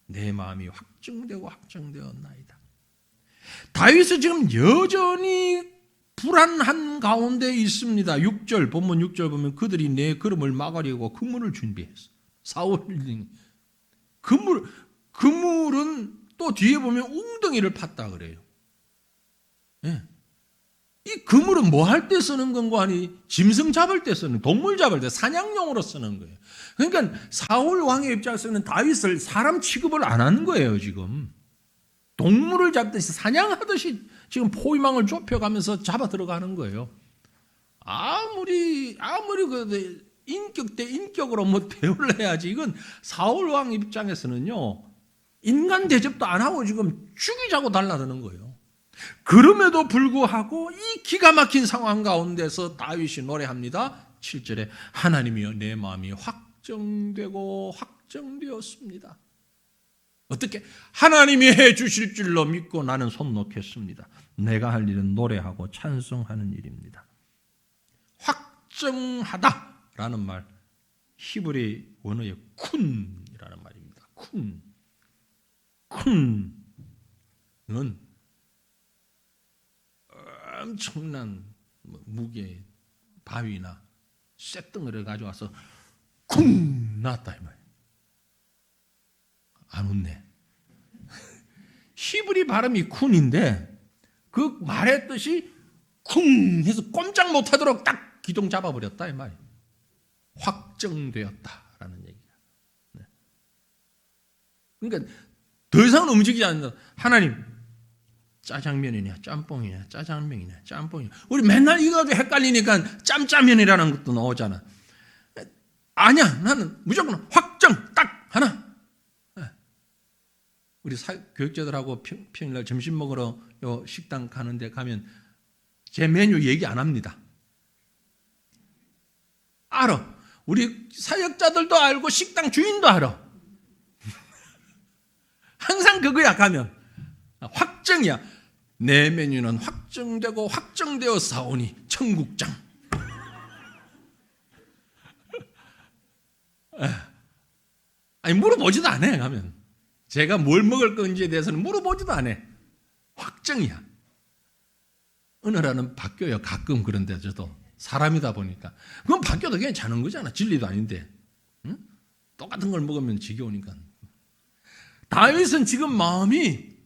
내 마음이 확정되고 확정되었나이다. 다윗은 지금 여전히 불안한 가운데 있습니다. 6절 본문 6절 보면 그들이 내 걸음을 막으려고 그물을 준비했어. 사울이 그물은 또 뒤에 보면 웅덩이를 팠다 그래요. 예. 이 그물은 뭐 할 때 쓰는 건가 하니 짐승 잡을 때 쓰는, 동물 잡을 때 사냥용으로 쓰는 거예요. 그러니까 사울 왕의 입장에서는 다윗을 사람 취급을 안 하는 거예요. 지금 동물을 잡듯이 사냥하듯이 지금 포위망을 좁혀가면서 잡아 들어가는 거예요. 아무리 그 인격 대 인격으로 뭐 대우를 해야지. 이건 사울 왕 입장에서는요 인간 대접도 안 하고 지금 죽이자고 달라드는 거예요. 그럼에도 불구하고 이 기가 막힌 상황 가운데서 다윗이 노래합니다. 7절에 하나님이여 내 마음이 확정되고 확정되었습니다. 어떻게? 하나님이 해 주실 줄로 믿고 나는 손 놓겠습니다. 내가 할 일은 노래하고 찬송하는 일입니다. 확정하다라는 말, 히브리 원어의 쿤이라는 말입니다. 쿤은 엄청난 무게 바위나 쇳덩어리를 가져와서 쿵 났다 이 말이에요. 안 웃네. 히브리 발음이 쿤인데 그 말했듯이 쿵 해서 꼼짝 못하도록 딱 기둥 잡아버렸다 이 말이에요. 확정되었다라는 얘기야. 네. 그러니까 더 이상은 움직이지 않는다. 하나님 짜장면이냐 짬뽕이냐 짜장면이냐 짬뽕이냐 우리 맨날 이거 가지고 헷갈리니까 짬짜면이라는 것도 나오잖아. 아니야 나는 무조건 확정 딱 하나. 우리 교육자들하고 평일날 점심 먹으러 요 식당 가는데 가면 제 메뉴 얘기 안 합니다. 알아. 우리 사역자들도 알고 식당 주인도 알아. 항상 그거야 가면. 확정이야. 내 메뉴는 확정되고 확정되어 사오니 청국장. 아니 물어보지도 않아 가면. 제가 뭘 먹을 건지에 대해서는 물어보지도 않아. 확정이야. 어느 날은 바뀌어요. 가끔 그런데 저도 사람이다 보니까. 그건 바뀌어도 그냥 자는 거잖아. 진리도 아닌데. 응? 똑같은 걸 먹으면 지겨우니까. 다윗은 지금 마음이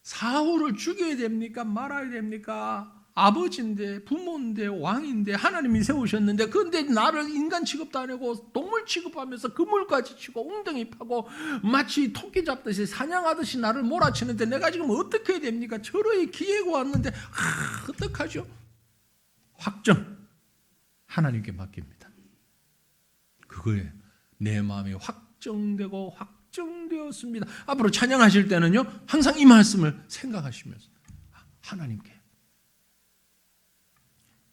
사울을 죽여야 됩니까? 말아야 됩니까? 아버지인데, 부모인데, 왕인데, 하나님이 세우셨는데, 그런데 나를 인간 취급도 안 하고 동물 취급하면서 그물까지 치고 웅덩이 파고 마치 토끼 잡듯이 사냥하듯이 나를 몰아치는데 내가 지금 어떻게 해야 됩니까? 저러이 기회가 왔는데 어떡하죠? 확정. 하나님께 맡깁니다. 그거에 내 마음이 확정되고 확정되었습니다. 앞으로 찬양하실 때는요, 항상 이 말씀을 생각하시면서 하나님께.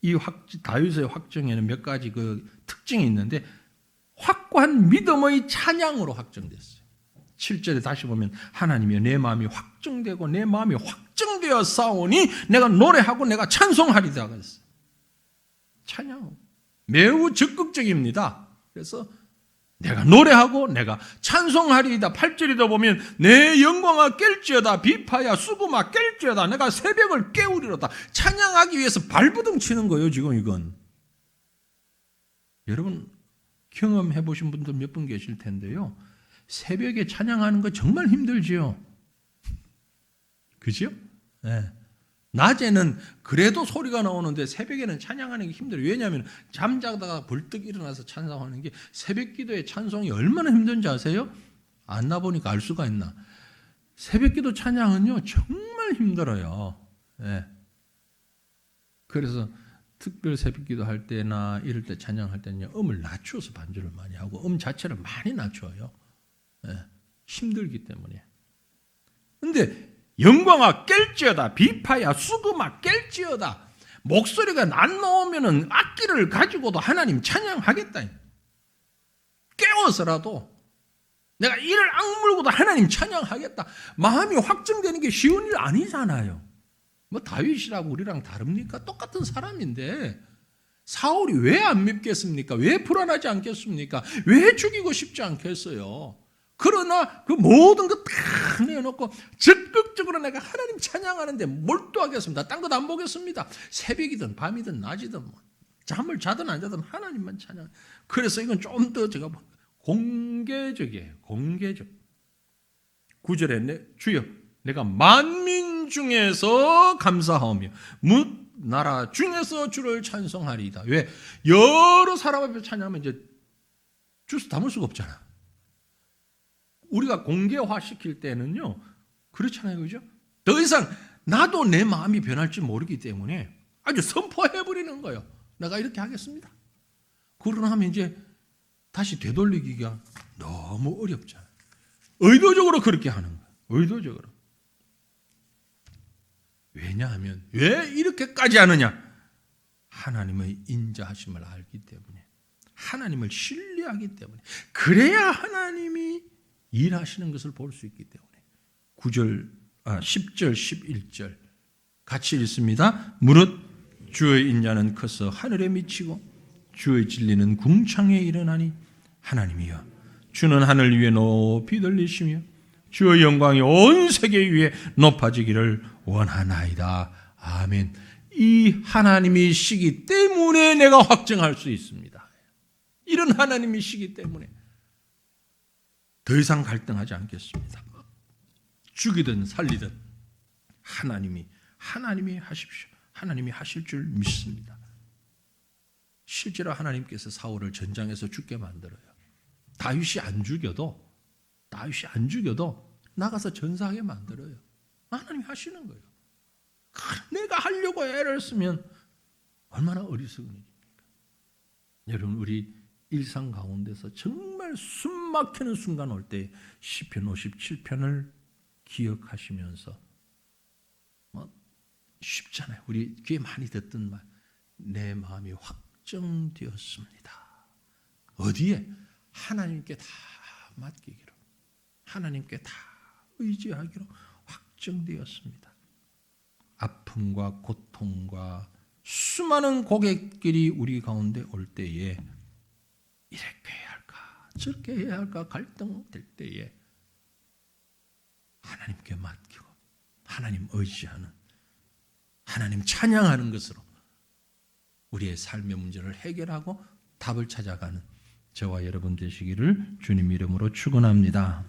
이 다윗의 확정에는 몇 가지 그 특징이 있는데 확고한 믿음의 찬양으로 확정됐어요. 7절에 다시 보면 하나님이여 내 마음이 확정되고 내 마음이 확정되어 싸우니 내가 노래하고 내가 찬송하리다 그랬어요. 찬양 매우 적극적입니다. 그래서 내가 노래하고 내가 찬송하리이다. 8절에도 보면 내 영광아 깰지어다 비파야 수금아 깰지어다 내가 새벽을 깨우리로다. 찬양하기 위해서 발버둥 치는 거예요. 지금 이건 여러분 경험해 보신 분들 몇 분 계실 텐데요, 새벽에 찬양하는 거 정말 힘들지요. 그죠? 네. 낮에는 그래도 소리가 나오는데 새벽에는 찬양하는 게 힘들어요. 왜냐하면 잠자다가 벌떡 일어나서 찬송하는 게 새벽 기도의 찬송이 얼마나 힘든지 아세요? 안 나보니까 알 수가 있나. 새벽 기도 찬양은요 정말 힘들어요. 네. 그래서 특별 새벽 기도 할 때나 이럴 때 찬양할 때는요 음을 낮추어서 반주를 많이 하고 음 자체를 많이 낮춰요. 네. 힘들기 때문에. 근데 영광아 깰지어다 비파야 수금아 깰지어다 목소리가 안 나오면은 악기를 가지고도 하나님 찬양하겠다. 깨워서라도 내가 이를 악물고도 하나님 찬양하겠다. 마음이 확정되는 게 쉬운 일 아니잖아요. 뭐 다윗이라고 우리랑 다릅니까? 똑같은 사람인데 사울이 왜 안 밉겠습니까? 왜 불안하지 않겠습니까? 왜 죽이고 싶지 않겠어요? 그러나 그 모든 거 다 내놓고 적극적으로 내가 하나님 찬양하는데 몰두하겠습니다. 딴 것 안 보겠습니다. 새벽이든 밤이든 낮이든 뭐 잠을 자든 안 자든 하나님만 찬양. 그래서 이건 좀 더 제가 공개적이에요. 공개적. 9절에 주여 내가 만민 중에서 감사하며 나라 중에서 주를 찬송하리이다. 왜? 여러 사람 앞에 찬양하면 이제 주스 담을 수가 없잖아. 우리가 공개화시킬 때는요 그렇잖아요. 그죠? 더 이상 나도 내 마음이 변할지 모르기 때문에 아주 선포해버리는 거예요. 내가 이렇게 하겠습니다. 그러나 하면 이제 다시 되돌리기가 너무 어렵잖아요. 의도적으로 그렇게 하는 거예요. 의도적으로. 왜냐하면 왜 이렇게까지 하느냐? 하나님의 인자하심을 알기 때문에, 하나님을 신뢰하기 때문에, 그래야 하나님이 일하시는 것을 볼 수 있기 때문에. 10절 11절 같이 읽습니다. 무릇 주의 인자는 커서 하늘에 미치고 주의 진리는 궁창에 일어나니 하나님이여 주는 하늘 위에 높이 들리시며 주의 영광이 온 세계 위에 높아지기를 원하나이다. 아멘. 이 하나님이시기 때문에 내가 확정할 수 있습니다. 이런 하나님이시기 때문에 더 이상 갈등하지 않겠습니다. 죽이든 살리든 하나님이 하십시오. 하나님이 하실 줄 믿습니다. 실제로 하나님께서 사울을 전장에서 죽게 만들어요. 다윗이 안 죽여도 나가서 전사하게 만들어요. 하나님이 하시는 거예요. 내가 하려고 애를 쓰면 얼마나 어리석은 일입니까? 여러분 우리 일상 가운데서 정말 숨 막히는 순간 올 때 시편 57편을 기억하시면서 쉽잖아요. 우리 귀에 많이 듣던 말, 내 마음이 확정되었습니다. 어디에? 하나님께 다 맡기기로, 하나님께 다 의지하기로 확정되었습니다. 아픔과 고통과 수많은 고객길이 우리 가운데 올 때에 이렇게 해야 할까 저렇게 해야 할까 갈등될 때에 하나님께 맡기고 하나님 의지하는, 하나님 찬양하는 것으로 우리의 삶의 문제를 해결하고 답을 찾아가는 저와 여러분 되시기를 주님 이름으로 축원합니다.